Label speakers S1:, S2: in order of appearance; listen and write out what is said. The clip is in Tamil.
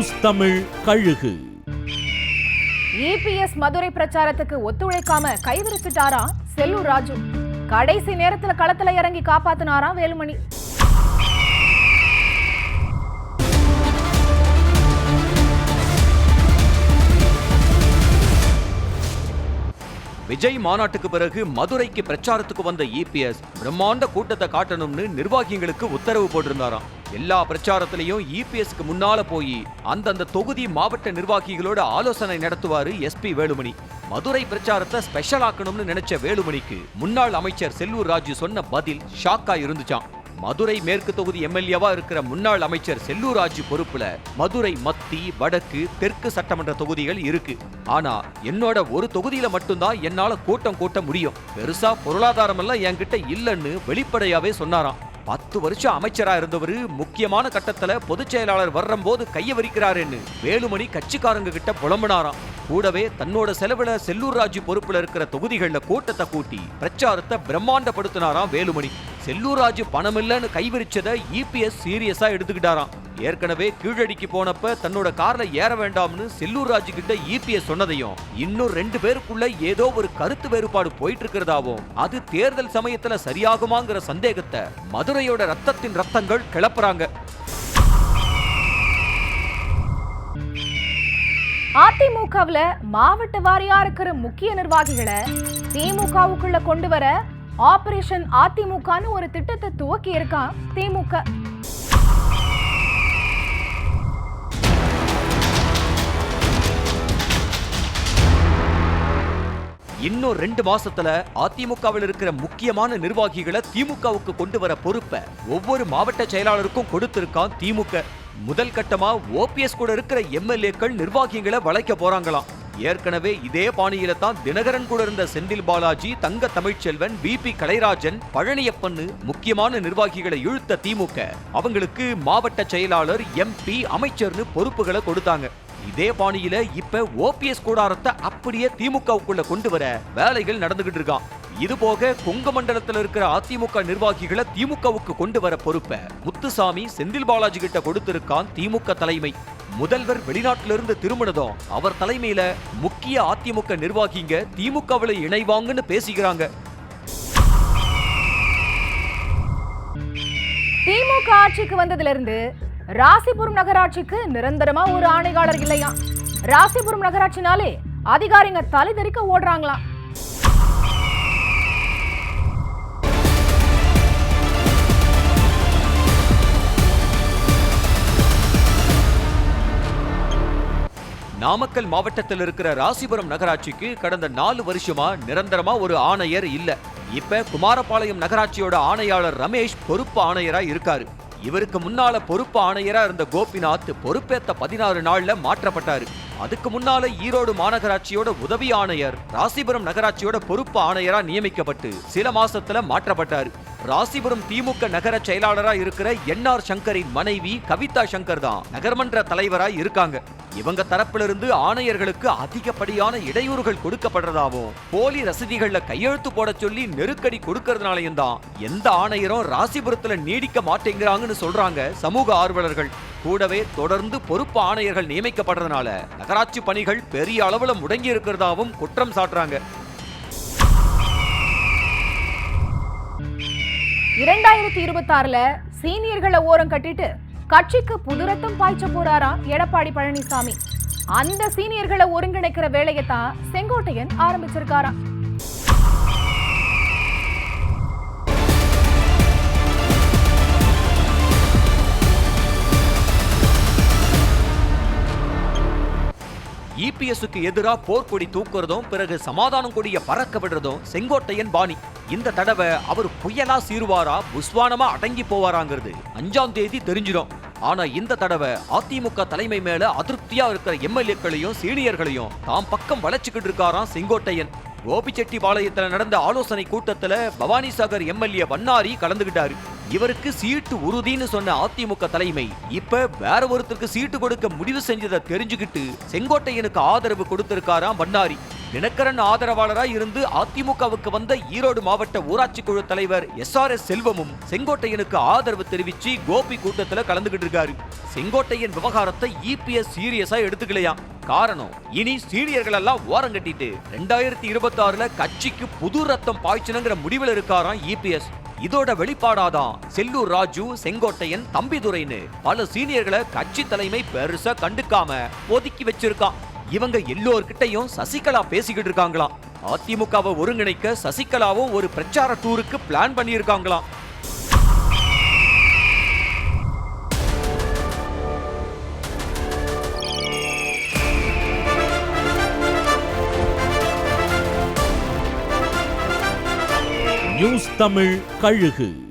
S1: நியூஸ் தமிழ் கழுகு.
S2: இபிஎஸ் மதுரை பிரச்சாரத்துக்கு ஒத்துழைக்காம கைவிரிச்சிட்டாரா செல்லூர் ராஜு. கடைசி நேரத்துல களத்துல இறங்கி காப்பாத்தினாரா வேலுமணி.
S3: விஜய் மாநாட்டுக்கு பிறகு மதுரைக்கு பிரச்சாரத்துக்கு வந்த இபிஎஸ் பிரம்மாண்ட கூட்டத்தை காட்டணும்னு நிர்வாகிகளுக்கு உத்தரவு போட்டிருந்தாராம். எல்லா பிரச்சாரத்திலையும் இபிஎஸ்க்கு முன்னால போய் அந்தந்த தொகுதி மாவட்ட நிர்வாகிகளோட ஆலோசனை நடத்துவாரு எஸ்பி வேலுமணி. மதுரை பிரச்சாரத்தை ஸ்பெஷல் ஆக்கணும்னு நினைச்ச வேலுமணிக்கு முன்னாள் அமைச்சர் செல்லூர் ராஜு சொன்ன பதில் ஷாக்கா இருந்துச்சாம். மதுரை மேற்கு தொகுதி எம்எல்ஏவா இருக்கிற முன்னாள் அமைச்சர் செல்லூர் ராஜு பொறுப்புல மதுரை மத்தி, வடக்கு, தெற்கு சட்டமன்ற தொகுதிகள் இருக்கு. ஆனா என்னோட ஒரு தொகுதியில மட்டும்தான் என்னால கூட்டம் கூட்ட முடியும். பெருசா பொருளாதாரம் எல்லாம் என்கிட்ட இல்லன்னு வெளிப்படையாவே சொன்னாராம். 10 வருஷம் அமைச்சரா இருந்தவரு முக்கியமான கட்டத்துல பொதுச் செயலாளர் வர்றம்போது கைய வரிக்கிறாருன்னு வேலுமணி கட்சிக்காரங்க கிட்ட புலம்புனாராம். கூடவே தன்னோட செலவுல செல்லூர் ராஜு பொறுப்புல இருக்கிற தொகுதிகள்ல கூட்டத்தை கூட்டி பிரச்சாரத்தை பிரம்மாண்டப்படுத்தினாராம் வேலுமணி. செல்லூர் ராஜு பணம் இல்லன்னு கைவிரிச்சதை இபிஎஸ் சீரியஸா எடுத்துக்கிட்டாராம். ஏற்கனவே கீழடிக்கு போனப்ப தன்னோட கார்ல ஏற வேண்டாம்னு செல்லூர் ராஜு கிட்ட இபிஎஸ் சொன்னதையும் இன்னும் 2 பேருக்குள்ள ஏதோ ஒரு கருத்து வேறுபாடு போயிட்டு இருக்கிறதாவும் அது தேர்தல் சமயத்துல சரியாகுமாங்கிற சந்தேகத்தை மதுரையோட ரத்தத்தின் ரத்தங்கள் கிளப்புறாங்க.
S2: அதிமுகவுல மாவட்ட வாரியா இருக்கிற முக்கிய நிர்வாகிகளை திமுகவுக்குள்ள கொண்டு வர ஆபரேஷன் அதிமுகன்னு ஒரு திட்டத்தை துவக்கி இருக்கான் திமுக.
S3: இன்னும் 2 மாசத்துல அதிமுகவில் இருக்கிற முக்கியமான நிர்வாகிகளை திமுகவுக்கு கொண்டு வர பொறுப்பை ஒவ்வொரு மாவட்ட செயலாளருக்கும் கொடுத்திருக்கான் திமுக. முதல் கட்டமா ஓபிஎஸ் கூட இருக்கிற எம்எல்ஏக்கள் நிர்வாகிகளை வளைக்க போறாங்களாம். ஏற்கனவே இதே பாணியில தான் தினகரன் கூட இருந்த செந்தில் பாலாஜி, தங்க தமிழ்ச்செல்வன், பிபி கலைராஜன், பழனியப்பன் முக்கியமான நிர்வாகிகளை இழுத்த திமுக அவங்களுக்கு மாவட்ட செயலாளர், எம்பி, அமைச்சர்னு பொறுப்புகளை கொடுத்தாங்க. இதே பாணியில இப்ப ஓபிஎஸ் கூடாரத்தை அப்படியே திமுகவுக்குள்ள கொண்டு வர வேலைகள் நடந்துகிட்டு இருக்கான். இது போக கொங்கு மண்டலத்தில் இருக்கிற அதிமுக நிர்வாகிகளை திமுகவுக்கு கொண்டு வர பொறுப்பை முத்துசாமி, செந்தில் பாலாஜி கிட்ட கொடுத்திருக்கான் திமுக தலைமை. முதல்வர் வெளிநாட்டிலிருந்து திரும்பினதும் அவர் தலைமையில முக்கிய அதிமுக நிர்வாகிங்க திமுகவில் இணைவாங்கன்னு பேசிக்கிறாங்க.
S2: திமுக ஆட்சிக்கு வந்ததுல இருந்து ராசிபுரம் நகராட்சிக்கு நிரந்தரமா ஒரு ஆணையாளர் இல்லையா. ராசிபுரம் நகராட்சினாலே அதிகாரிங்க தலை தெறிக்க ஓடுறாங்களாம்.
S3: நாமக்கல் மாவட்டத்தில் இருக்கிற ராசிபுரம் நகராட்சிக்கு கடந்த 4 வருஷமா நிரந்தரமா ஒரு ஆணையர் இல்ல. இப்ப குமாரபாளையம் நகராட்சியோட ஆணையாளர் ரமேஷ் பொறுப்பு ஆணையரா இருக்காரு. இவருக்கு முன்னால பொறுப்பு ஆணையரா இருந்த கோபிநாத் பொறுப்பேத்த 16 நாள்ல மாற்றப்பட்டாரு. அதுக்கு முன்னால ஈரோடு மாநகராட்சியோட உதவி ஆணையர் ராசிபுரம் நகராட்சியோட பொறுப்பு ஆணையரா நியமிக்கப்பட்டு சில மாசத்துல மாற்றப்பட்டாரு. ராசிபுரம் திமுக நகர செயலாளரா இருக்கிற என்ஆர் சங்கரின் மனைவி கவிதா சங்கர் தான் நகர்மன்ற தலைவரா இருக்காங்க. இவங்க தரப்பிலிருந்து ஆணையர்களுக்கு அதிகப்படியான இடையூறுகள் கொடுக்கப்படுறதாவும் போலி ரசீதுகள்ல கையெழுத்து போட சொல்லி நெருக்கடி கொடுக்கறதுனாலையும் தான் எந்த ஆணையரும் ராசிபுரத்துல நீடிக்க மாட்டேங்கிறாங்கன்னு சொல்றாங்க சமூக ஆர்வலர்கள். கூடவே தொடர்ந்து பொறுப்பு ஆணையர்கள் நியமிக்கப்படுறதுனால நகராட்சி பணிகள் பெரிய அளவுல முடங்கி இருக்கிறதாவும் குற்றம் சாட்டுறாங்க.
S2: 2026ல சீனியர்களை ஓரம் கட்டிட்டு கட்சிக்கு புதுரத்தம் பாய்ச்ச போறாராம் எடப்பாடி பழனிசாமி. அந்த சீனியர்களை ஒருங்கிணைக்கிற வேலையை தான் செங்கோட்டையன் ஆரம்பிச்சிருக்காராம்.
S3: இபிஎஸ்க்கு எதிராக போர்க்கொடி தூக்குறதும் பிறகு சமாதானம் கொடிய பறக்க விடுறதும் செங்கோட்டையன் பாணி. இந்த தடவை அவர் புயலா சீருவாரா புஸ்வானமா அடங்கி போவாராங்கிறது 5ஆம் தேதி தெரிஞ்சிடும். ஆனா இந்த தடவை அதிமுக தலைமை மேல அதிருப்தியா இருக்கிற எம்எல்ஏக்களையும் சீனியர்களையும் தாம் பக்கம் வளைச்சுக்கிட்டு இருக்காராம் செங்கோட்டையன். கோபிச்செட்டிபாளையத்துல நடந்த ஆலோசனை கூட்டத்துல பவானிசாகர் எம்எல்ஏ வண்ணாரி கலந்துகிட்டாரு. இவருக்கு சீட்டு உறுதின்னு சொன்ன அதிமுக தலைமை இப்ப வேற ஒருத்தருக்கு சீட்டு கொடுக்க முடிவு செஞ்சதை தெரிஞ்சுக்கிட்டு செங்கோட்டையனுக்கு ஆதரவு கொடுத்திருக்காராம் பண்ணாரி. தினகரன் ஆதரவாளரா இருந்து அதிமுகவுக்கு வந்த ஈரோடு மாவட்ட ஊராட்சி குழு தலைவர் SRS செல்வமும் செங்கோட்டையனுக்கு ஆதரவு தெரிவிச்சு கோபி கூட்டத்துல கலந்துகிட்டு இருக்காரு. செங்கோட்டையன் விவகாரத்தை EPS சீரியஸா எடுத்துக்கலையா. காரணம், இனி சீனியர்கள் எல்லாம் ஓரம் கட்டிட்டு 2026ல கட்சிக்கு புது ரத்தம் பாய்ச்சணுங்கிற முடிவில் இருக்காராம் EPS. இதோட வெளிப்பாடாதான் செல்லூர் ராஜு, செங்கோட்டையன், தம்பிதுரைன்னு பல சீனியர்களை கட்சி தலைமை பெருசா கண்டுக்காம ஒதுக்கி வச்சிருக்கான். இவங்க எல்லோர்கிட்டையும் சசிகலா பேசிக்கிட்டு இருக்காங்களாம். அதிமுகவை ஒருங்கிணைக்க சசிகலாவும் ஒரு பிரச்சார டூருக்கு பிளான் பண்ணியிருக்காங்களாம்.
S1: நியூஸ் தமிழ் கழுகு.